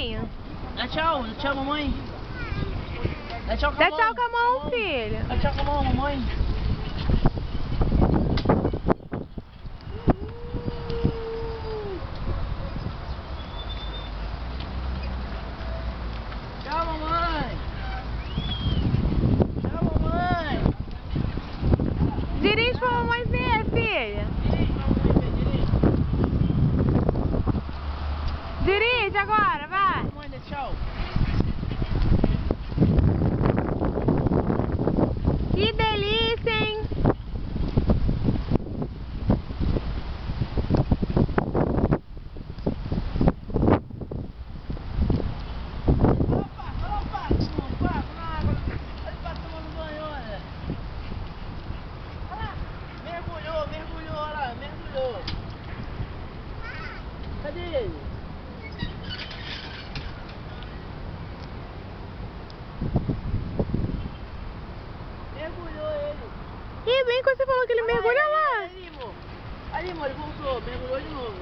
mamãezinha? Dá tchau, mamãe. Dá tchau com a Dá mão. tchau com a mão, filha. Dá tchau com a mão, mamãe. Tchau, mamãe. Tchau, mamãe. Dirige pra mamãe ver, filha. Dirige agora, vai. Mamãe, dá tchau. Que delícia, hein? Mergulhou, olha lá, mergulhou. Cadê ele? Mergulhou ele. Ih, bem que você falou que ele mergulha lá. Ali, amor, ele voltou, mergulhou de novo.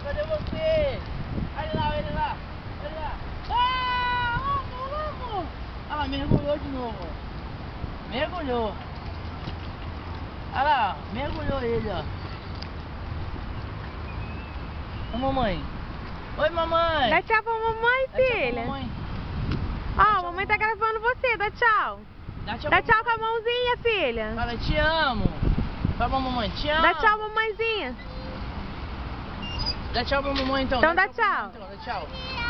Cadê você? Olha lá, olha lá. Olha lá. Ah, vamos. Olha lá, mergulhou de novo. Ó. Mergulhou. Olha lá, mergulhou ele, ó. Ô, mamãe. Oi, mamãe. Dá tchau pra mamãe, Dá tchau pra filha. mamãe. Ó, a mamãe tá gravando você, dá tchau. Dá tchau, Dá tchau com a mãozinha, filha. Fala, te amo. Fala pra mamãe, te amo. Dá tchau, mamãezinha. Dá tchau pra mamãe então. Então dá pra mamãe, tchau. então. Dá tchau.